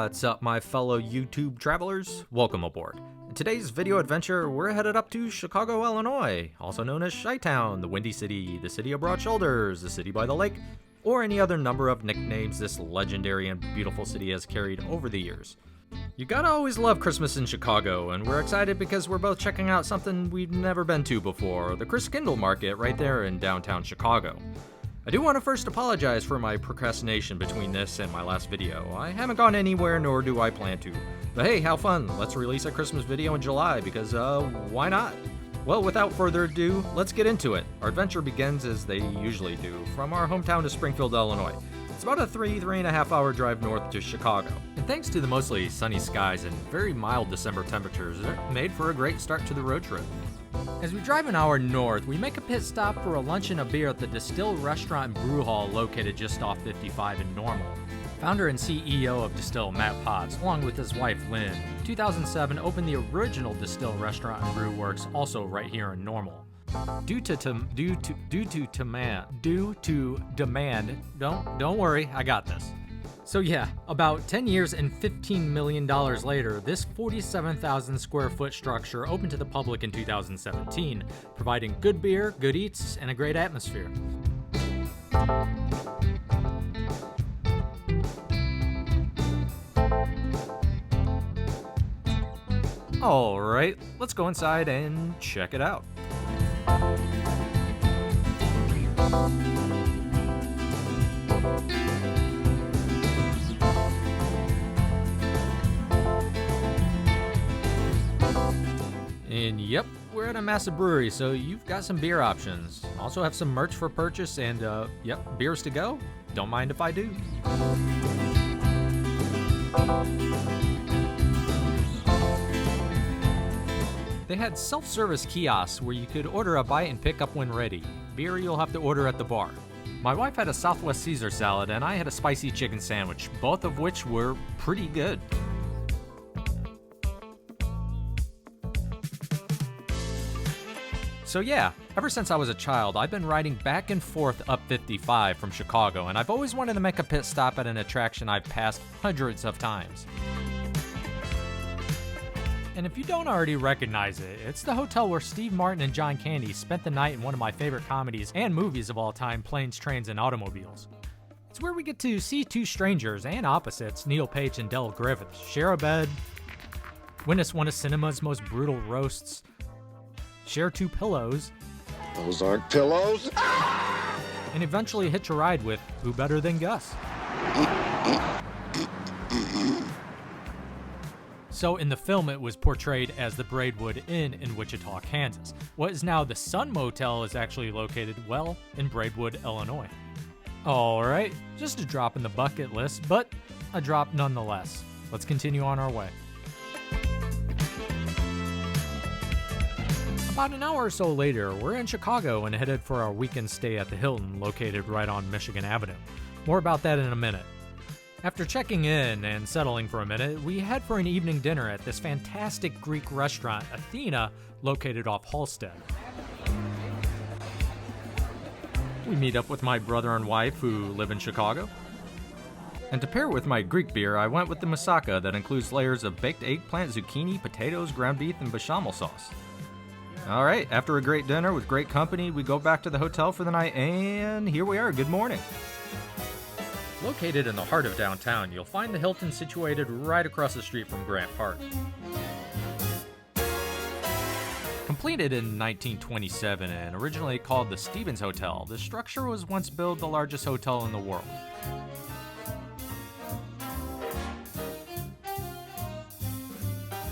What's up, my fellow YouTube travelers? Welcome aboard. In today's video adventure, we're headed up to Chicago, Illinois, also known as Chi-Town, the Windy City, the City of Broad Shoulders, the City by the Lake, or any other number of nicknames this legendary and beautiful city has carried over the years. You gotta always love Christmas in Chicago, and we're excited because we're both checking out something we've never been to before, the Christkindlmarket right there in downtown Chicago. I do want to first apologize for my procrastination between this and my last video. I haven't gone anywhere, nor do I plan to. But hey, how fun! Let's release a Christmas video in July, because why not? Well, without further ado, let's get into it. Our adventure begins as they usually do, from our hometown to Springfield, Illinois. It's about a 3.5 hour drive north to Chicago. And thanks to the mostly sunny skies and very mild December temperatures, it made for a great start to the road trip. As we drive an hour north, we make a pit stop for a lunch and a beer at the Distilled Restaurant and Brew Hall located just off 55 in Normal. Founder and CEO of DESTIHL, Matt Potts, along with his wife Lynn, in 2007 opened the original DESTIHL Restaurant and Brew Works also right here in Normal. Due to demand, don't worry, I got this. So yeah, about 10 years and $15 million later, this 47,000 square foot structure opened to the public in 2017, providing good beer, good eats, and a great atmosphere. Alright, let's go inside and check it out. And yep, we're at a massive brewery, so you've got some beer options. Also have some merch for purchase and, yep, beers to go. Don't mind if I do. They had self-service kiosks where you could order a bite and pick up when ready. Beer you'll have to order at the bar. My wife had a Southwest Caesar salad and I had a spicy chicken sandwich, both of which were pretty good. So yeah, ever since I was a child, I've been riding back and forth up 55 from Chicago, and I've always wanted to make a pit stop at an attraction I've passed hundreds of times. And if you don't already recognize it, it's the hotel where Steve Martin and John Candy spent the night in one of my favorite comedies and movies of all time, Planes, Trains, and Automobiles. It's where we get to see two strangers and opposites, Neil Page and Del Griffith, share a bed, witness one of cinema's most brutal roasts, share two pillows. Those aren't pillows. And eventually hitch a ride with Who Better Than Gus? So in the film, it was portrayed as the Braidwood Inn in Wichita, Kansas. What is now the Sun Motel is actually located, well, in Braidwood, Illinois. Alright, just a drop in the bucket list, but a drop nonetheless. Let's continue on our way. About an hour or so later, we're in Chicago and headed for our weekend stay at the Hilton, located right on Michigan Avenue. More about that in a minute. After checking in and settling for a minute, we head for an evening dinner at this fantastic Greek restaurant, Athena, located off Halsted. We meet up with my brother and wife who live in Chicago. And to pair with my Greek beer, I went with the moussaka that includes layers of baked eggplant, zucchini, potatoes, ground beef, and bechamel sauce. Alright, after a great dinner with great company, we go back to the hotel for the night, and here we are. Good morning. Located in the heart of downtown, you'll find the Hilton situated right across the street from Grant Park. Completed in 1927 and originally called the Stevens Hotel, the structure was once billed the largest hotel in the world.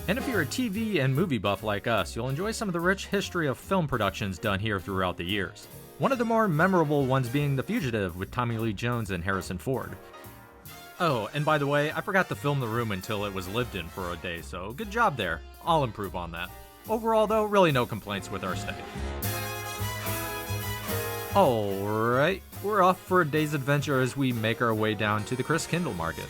And if you're a TV and movie buff like us, you'll enjoy some of the rich history of film productions done here throughout the years. One of the more memorable ones being The Fugitive with Tommy Lee Jones and Harrison Ford. Oh, and by the way, I forgot to film the room until it was lived in for a day, so good job there. I'll improve on that. Overall though, really no complaints with our stay. Alright, we're off for a day's adventure as we make our way down to the Christkindlmarket.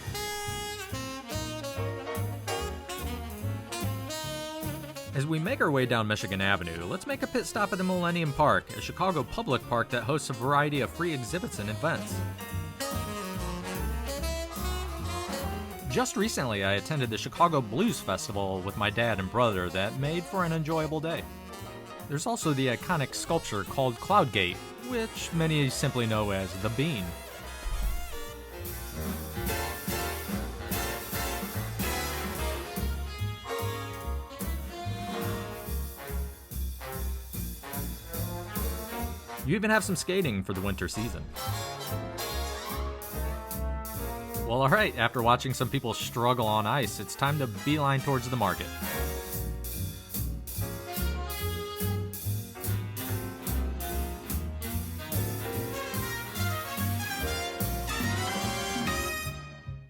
As we make our way down Michigan Avenue, let's make a pit stop at the Millennium Park, a Chicago public park that hosts a variety of free exhibits and events. Just recently, I attended the Chicago Blues Festival with my dad and brother that made for an enjoyable day. There's also the iconic sculpture called Cloudgate, which many simply know as the Bean. You even have some skating for the winter season. Well, alright, after watching some people struggle on ice, it's time to beeline towards the market.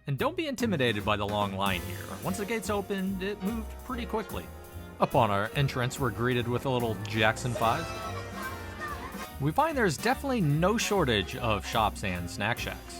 And don't be intimidated by the long line here. Once the gates opened, it moved pretty quickly. Upon our entrance, we're greeted with a little Jackson 5. We find there's definitely no shortage of shops and snack shacks.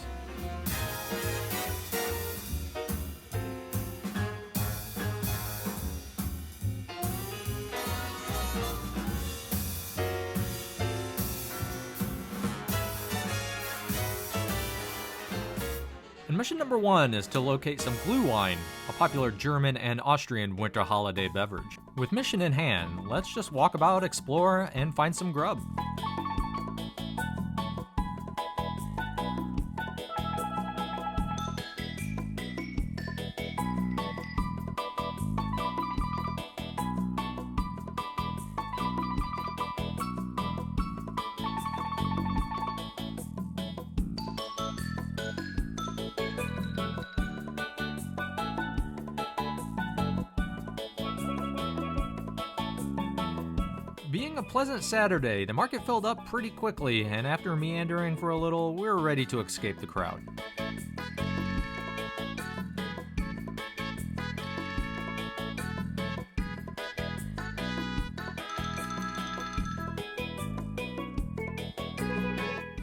And mission number 1 is to locate some blue wine, a popular German and Austrian winter holiday beverage. With mission in hand, let's just walk about, explore, and find some grub. Being a pleasant Saturday, the market filled up pretty quickly, and after meandering for a little, we were ready to escape the crowd.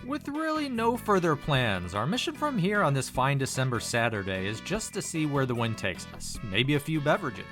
With really no further plans, our mission from here on this fine December Saturday is just to see where the wind takes us, maybe a few beverages.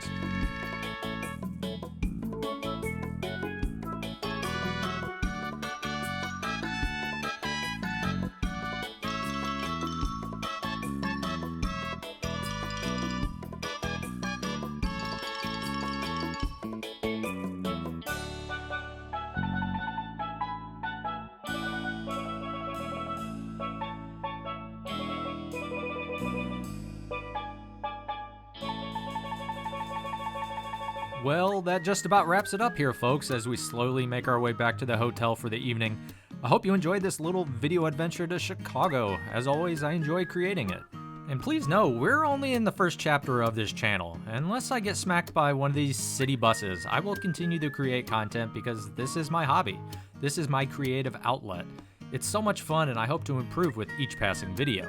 Well, that just about wraps it up here, folks, as we slowly make our way back to the hotel for the evening. I hope you enjoyed this little video adventure to Chicago. As always, I enjoy creating it. And please know, we're only in the first chapter of this channel. Unless I get smacked by one of these city buses, I will continue to create content because this is my hobby. This is my creative outlet. It's so much fun, and I hope to improve with each passing video.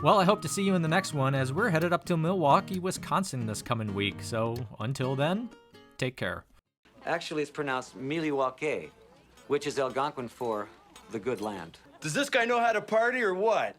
Well, I hope to see you in the next one, as we're headed up to Milwaukee, Wisconsin this coming week. So until then, take care. Actually, it's pronounced Milwaukee, which is Algonquin for the good land. Does this guy know how to party or what?